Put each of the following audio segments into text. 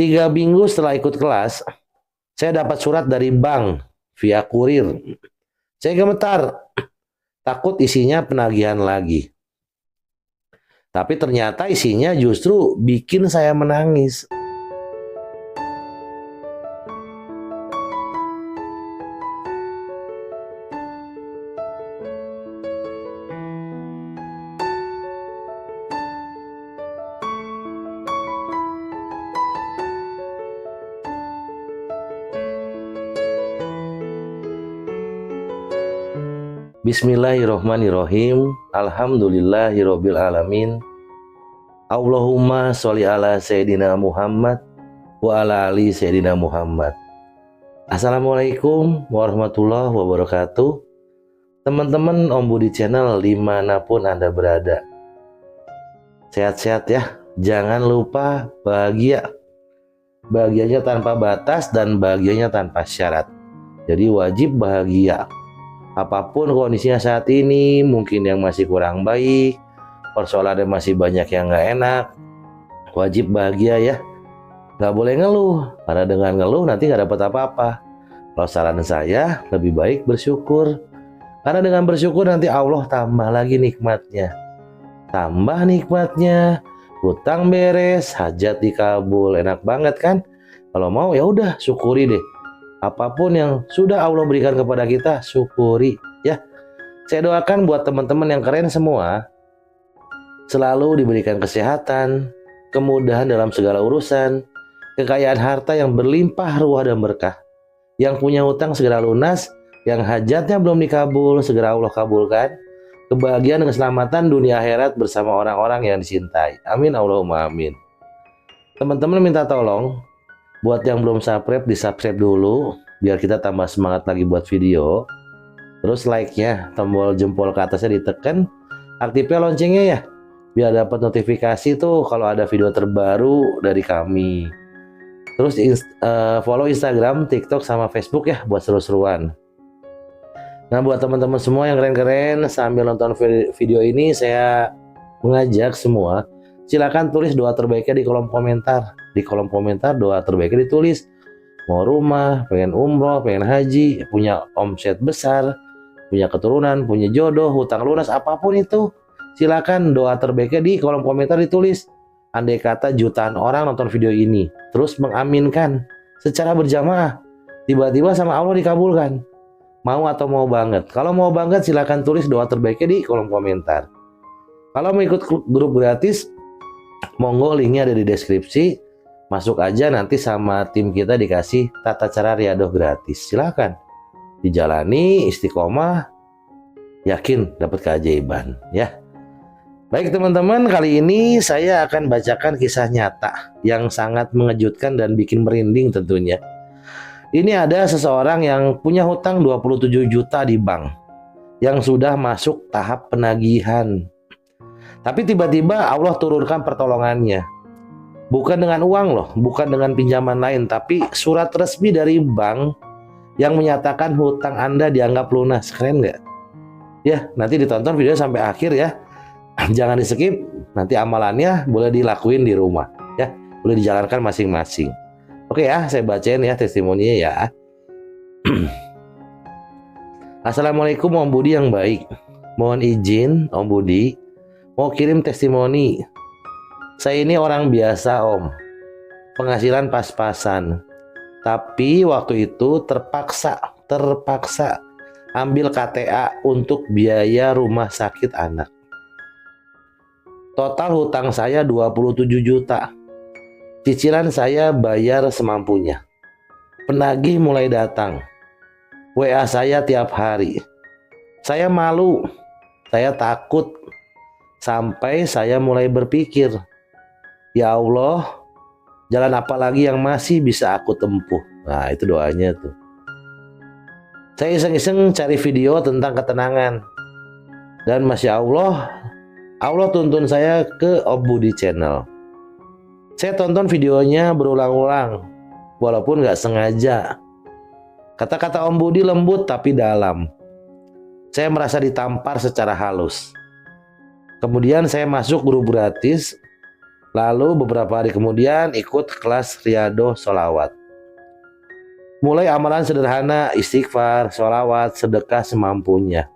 3 minggu setelah ikut kelas, saya dapat surat dari bank via kurir. Saya gemetar, takut isinya penagihan lagi. Tapi ternyata isinya justru bikin saya menangis. Bismillahirrohmanirrohim. Alhamdulillahirobbil alamin. Allahumma sholli ala Sayyidina Muhammad wa ala ali Sayyidina Muhammad. Assalamualaikum warahmatullahi wabarakatuh. Teman-teman Om Budi Channel dimanapun Anda berada, sehat-sehat ya. Jangan lupa bahagia. Bahagianya tanpa batas dan bahagianya tanpa syarat. Jadi wajib bahagia. Apapun kondisinya saat ini, mungkin yang masih kurang baik, persoalannya masih banyak yang nggak enak, wajib bahagia ya. Nggak boleh ngeluh, karena dengan ngeluh nanti nggak dapat apa-apa. Kalau saran saya, lebih baik bersyukur. Karena dengan bersyukur nanti Allah tambah lagi nikmatnya. Tambah nikmatnya, hutang beres, hajat dikabul, enak banget kan? Kalau mau ya udah syukuri deh. Apapun yang sudah Allah berikan kepada kita, syukuri ya. Saya doakan buat teman-teman yang keren semua, selalu diberikan kesehatan, kemudahan dalam segala urusan, kekayaan harta yang berlimpah ruah dan berkah. Yang punya hutang segera lunas, yang hajatnya belum dikabul segera Allah kabulkan. Kebahagiaan dan keselamatan dunia akhirat bersama orang-orang yang dicintai. Amin Allahumma amin. Teman-teman minta tolong, buat yang belum subscribe, di subscribe dulu biar kita tambah semangat lagi buat video. Terus like-nya, tombol jempol ke atasnya ditekan, aktifnya loncengnya ya, biar dapat notifikasi tuh kalau ada video terbaru dari kami. Terus follow Instagram, TikTok, sama Facebook ya buat seru-seruan. Nah buat teman-teman semua yang keren-keren, sambil nonton video ini saya mengajak semua, silakan tulis doa terbaiknya di kolom komentar. Di kolom komentar doa terbaiknya ditulis. Mau rumah, pengen umroh, pengen haji, punya omset besar, punya keturunan, punya jodoh, hutang lunas, apapun itu, silakan doa terbaiknya di kolom komentar ditulis. Andai kata jutaan orang nonton video ini, terus mengaminkan secara berjamaah, tiba-tiba sama Allah dikabulkan. Mau atau mau banget? Kalau mau banget silakan tulis doa terbaiknya di kolom komentar. Kalau mau ikut grup gratis, monggo linknya ada di deskripsi. Masuk aja, nanti sama tim kita dikasih tata cara riadoh gratis. Silakan dijalani, istiqomah, yakin dapat keajaiban ya. Baik teman-teman, kali ini saya akan bacakan kisah nyata yang sangat mengejutkan dan bikin merinding tentunya. Ini ada seseorang yang punya hutang 27 juta di bank, yang sudah masuk tahap penagihan. Tapi tiba-tiba Allah turunkan pertolongannya. Bukan dengan uang loh, bukan dengan pinjaman lain, tapi surat resmi dari bank yang menyatakan hutang Anda dianggap lunas. Keren nggak? Ya, nanti ditonton video sampai akhir ya. Jangan di skip, nanti amalannya boleh dilakuin di rumah ya, boleh dijalankan masing-masing. Oke ya, saya bacain ya testimoninya ya. Assalamualaikum Om Budi yang baik. Mohon izin Om Budi, mau kirim testimoni. Saya ini orang biasa Om, penghasilan pas-pasan. Tapi waktu itu terpaksa ambil KTA untuk biaya rumah sakit anak. Total hutang saya 27 juta. Cicilan saya bayar semampunya. Penagih mulai datang. WA saya tiap hari. Saya malu, saya takut. Sampai saya mulai berpikir, ya Allah, jalan apa lagi yang masih bisa aku tempuh? Nah itu doanya tuh. Saya iseng-iseng cari video tentang ketenangan. Dan Masya Allah, Allah tuntun saya ke Om Budi Channel. Saya tonton videonya berulang-ulang, walaupun nggak sengaja. Kata-kata Om Budi lembut tapi dalam. Saya merasa ditampar secara halus. Kemudian saya masuk grup gratis Lalu beberapa hari kemudian ikut kelas Riyadhah Sholawat. Mulai amalan sederhana, istighfar, sholawat, sedekah semampunya.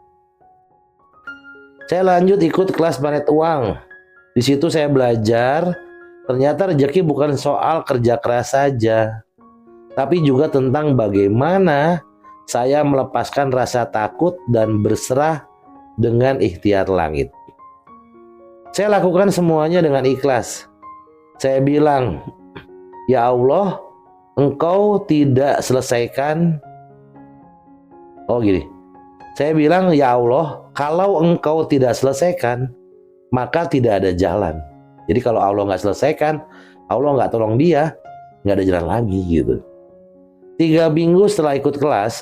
Saya lanjut ikut kelas Planet Uang. Di situ saya belajar, ternyata rezeki bukan soal kerja keras saja, tapi juga tentang bagaimana saya melepaskan rasa takut dan berserah dengan ikhtiar langit. Saya lakukan semuanya dengan ikhlas. Saya bilang, ya Allah, Engkau tidak selesaikan. Oh gini, saya bilang, ya Allah, kalau Engkau tidak selesaikan, maka tidak ada jalan. Jadi kalau Allah nggak selesaikan, Allah nggak tolong dia, nggak ada jalan lagi gitu. 3 minggu setelah ikut kelas,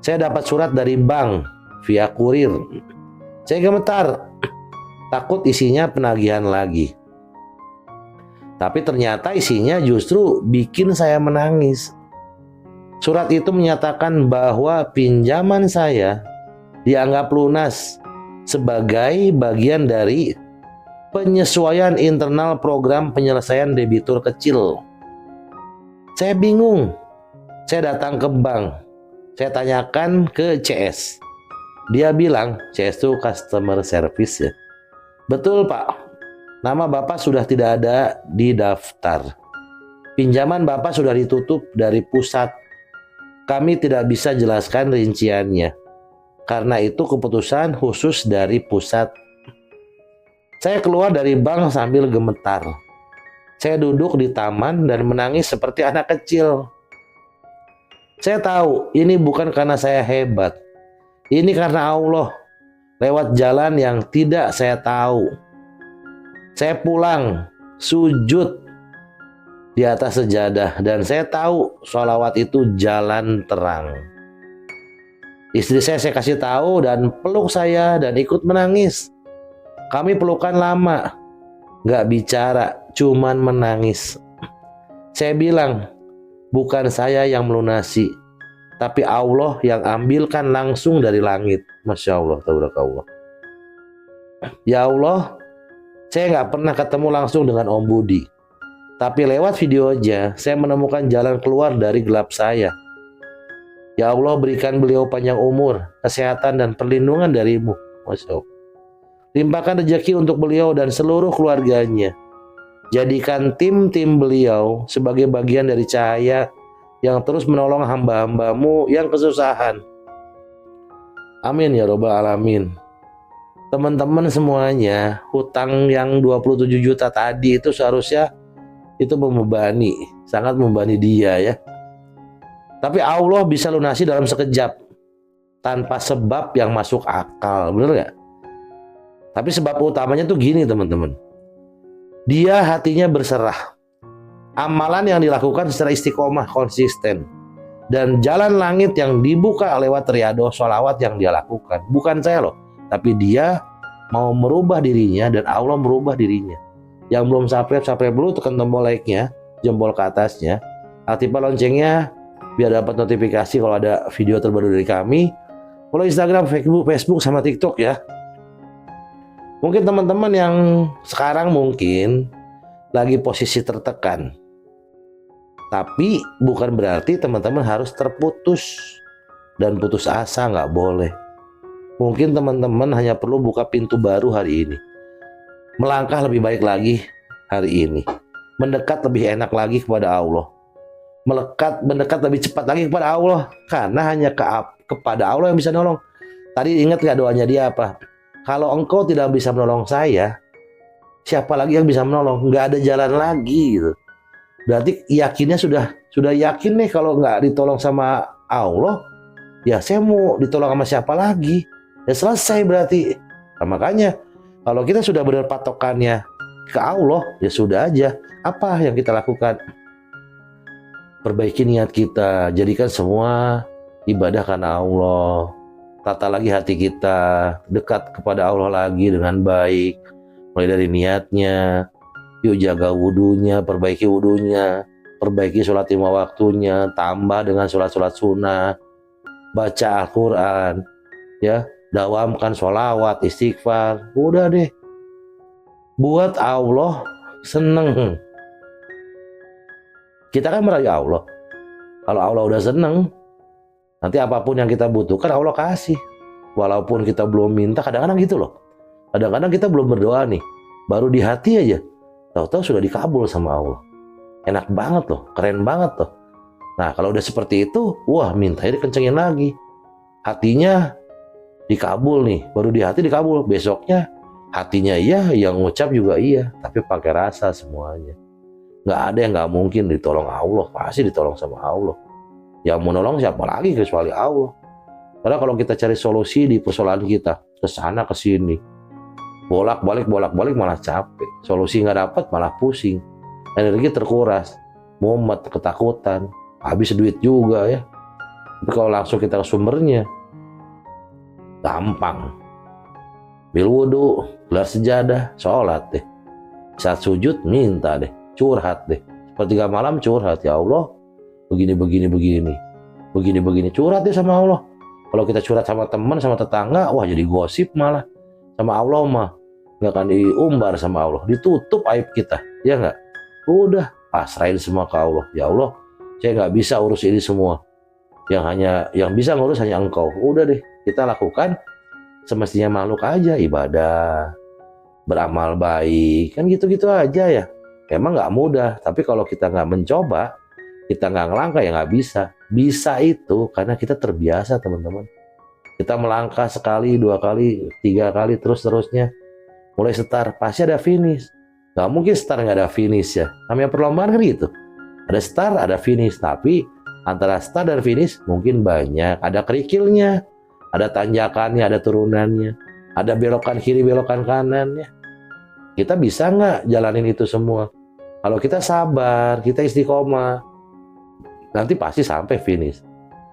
saya dapat surat dari bank via kurir. Saya gemetar, takut isinya penagihan lagi. Tapi ternyata isinya justru bikin saya menangis. Surat itu menyatakan bahwa pinjaman saya dianggap lunas sebagai bagian dari penyesuaian internal program penyelesaian debitur kecil. Saya bingung. Saya datang ke bank. Saya tanyakan ke CS. Dia bilang, CS itu customer service ya. Betul Pak, nama Bapak sudah tidak ada di daftar. Pinjaman Bapak sudah ditutup dari pusat. Kami tidak bisa jelaskan rinciannya. Karena itu keputusan khusus dari pusat. Saya keluar dari bank sambil gemetar. Saya duduk di taman dan menangis seperti anak kecil. Saya tahu ini bukan karena saya hebat. Ini karena Allah lewat jalan yang tidak saya tahu. Saya pulang, sujud di atas sejadah, dan saya tahu sholawat itu jalan terang. Istri saya kasih tahu dan peluk saya dan ikut menangis. Kami pelukan lama, gak bicara, cuman menangis. Saya bilang, bukan saya yang melunasi, tapi Allah yang ambilkan langsung dari langit. Masya Allah, tabarakallah. Ya Allah, saya nggak pernah ketemu langsung dengan Om Budi. Tapi lewat video aja, saya menemukan jalan keluar dari gelap saya. Ya Allah, berikan beliau panjang umur, kesehatan, dan perlindungan darimu. Masya Allah. Limpahkan rezeki untuk beliau dan seluruh keluarganya. Jadikan tim-tim beliau sebagai bagian dari cahaya yang terus menolong hamba-hambamu yang kesusahan. Amin ya robbal alamin. Teman-teman semuanya, hutang yang 27 juta tadi itu seharusnya itu membebani, sangat membebani dia ya. Tapi Allah bisa lunasi dalam sekejap, tanpa sebab yang masuk akal, bener gak? Tapi sebab utamanya tuh gini teman-teman. Dia hatinya berserah. Amalan yang dilakukan secara istiqomah, konsisten. Dan jalan langit yang dibuka lewat Riyadhah Sholawat yang dia lakukan. Bukan saya loh, tapi dia mau merubah dirinya dan Allah merubah dirinya. Yang belum subscribe dulu, tekan tombol like-nya, jempol ke atasnya. Aktifkan loncengnya biar dapat notifikasi kalau ada video terbaru dari kami. Follow Instagram, Facebook, sama TikTok ya. Mungkin teman-teman yang sekarang mungkin lagi posisi tertekan. Tapi bukan berarti teman-teman harus terputus dan putus asa, nggak boleh. Mungkin teman-teman hanya perlu buka pintu baru hari ini. Melangkah lebih baik lagi hari ini. Mendekat lebih enak lagi kepada Allah. Mendekat lebih cepat lagi kepada Allah. Karena hanya kepada Allah yang bisa nolong. Tadi ingat gak doanya dia apa? Kalau engkau tidak bisa menolong saya, siapa lagi yang bisa menolong? Nggak ada jalan lagi gitu. Berarti yakinnya sudah yakin nih kalau nggak ditolong sama Allah, ya saya mau ditolong sama siapa lagi? Ya selesai berarti. Nah, makanya kalau kita sudah benar patokannya ke Allah, ya sudah aja. Apa yang kita lakukan? Perbaiki niat kita, jadikan semua ibadah karena Allah. Tata lagi hati kita, dekat kepada Allah lagi dengan baik. Mulai dari niatnya, yuk jaga wudunya, perbaiki wudunya, perbaiki sholat 5 waktunya, tambah dengan sholat-sholat sunnah, baca Al-Quran, ya, dawamkan sholawat, istighfar, udah deh. Buat Allah seneng. Kita kan merayu Allah. Kalau Allah udah seneng, nanti apapun yang kita butuhkan Allah kasih. Walaupun kita belum minta, kadang-kadang gitu loh. Kadang-kadang kita belum berdoa nih, baru di hati aja, tahu-tahu sudah dikabul sama Allah. Enak banget loh, keren banget loh. Nah kalau udah seperti itu, wah mintanya dikencengin lagi. Hatinya dikabul nih, baru di hati dikabul. Besoknya hatinya iya, yang ngucap juga iya, tapi pakai rasa semuanya. Nggak ada yang nggak mungkin ditolong Allah, pasti ditolong sama Allah. Yang mau nolong siapa lagi kecuali Allah. Karena kalau kita cari solusi di persoalan kita, ke sana ke sini, bolak-balik malah capek. Solusi nggak dapat malah pusing. Energi terkuras, mumet, ketakutan, habis duit juga ya. Tapi kalau langsung kita ke sumbernya, gampang. Bil wudhu, gelar sejadah, sholat deh. Saat sujud minta deh, curhat deh. Sepertiga malam curhat, ya Allah, begini, curhat deh sama Allah. Kalau kita curhat sama teman, sama tetangga, wah jadi gosip malah. Sama Allah mah nggak akan diumbar sama Allah, ditutup aib kita, ya nggak? Udah pasrahin semua ke Allah. Ya Allah, saya nggak bisa urus ini semua. Yang bisa ngurus hanya Engkau. Udah deh, kita lakukan semestinya makhluk aja, ibadah, beramal baik, kan gitu-gitu aja ya. Emang nggak mudah, tapi kalau kita nggak mencoba, kita nggak ngelangkah ya nggak bisa. Bisa itu karena kita terbiasa teman-teman. Kita melangkah sekali, 2 kali, 3 kali, terus-terusnya. Mulai start, pasti ada finish. Nggak mungkin start nggak ada finish ya. Namanya perlombaan kan gitu. Ada start, ada finish. Tapi antara start dan finish mungkin banyak. Ada kerikilnya, ada tanjakannya, ada turunannya. Ada belokan kiri, belokan kanannya. Kita bisa nggak jalanin itu semua? Kalau kita sabar, kita istiqomah, nanti pasti sampai finish.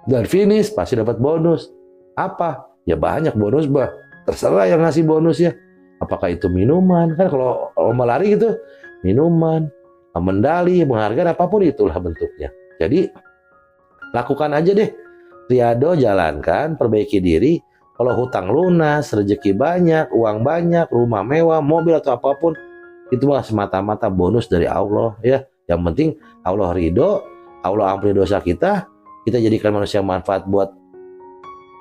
Dan finish pasti dapat bonus. Apa? Ya banyak bonus, bah. Terserah yang ngasih bonus ya. Apakah itu minuman? Kan kalau lomba lari gitu, minuman, medali, penghargaan, apapun itulah bentuknya. Jadi lakukan aja deh. Riado jalankan, perbaiki diri. Kalau hutang lunas, rezeki banyak, uang banyak, rumah mewah, mobil atau apapun, itu mah semata-mata bonus dari Allah ya. Yang penting Allah ridho, Allah ampuni dosa kita jadikan manusia manfaat buat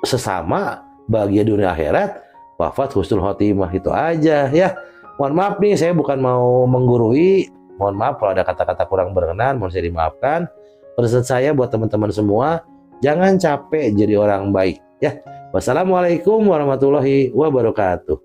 sesama, bahagia dunia akhirat, wafat husnul khotimah, itu aja ya. Mohon maaf nih, saya bukan mau menggurui. Mohon maaf kalau ada kata-kata kurang berkenan, mohon saya dimaafkan. Pesan saya buat teman-teman semua, jangan capek jadi orang baik ya. Wassalamualaikum warahmatullahi wabarakatuh.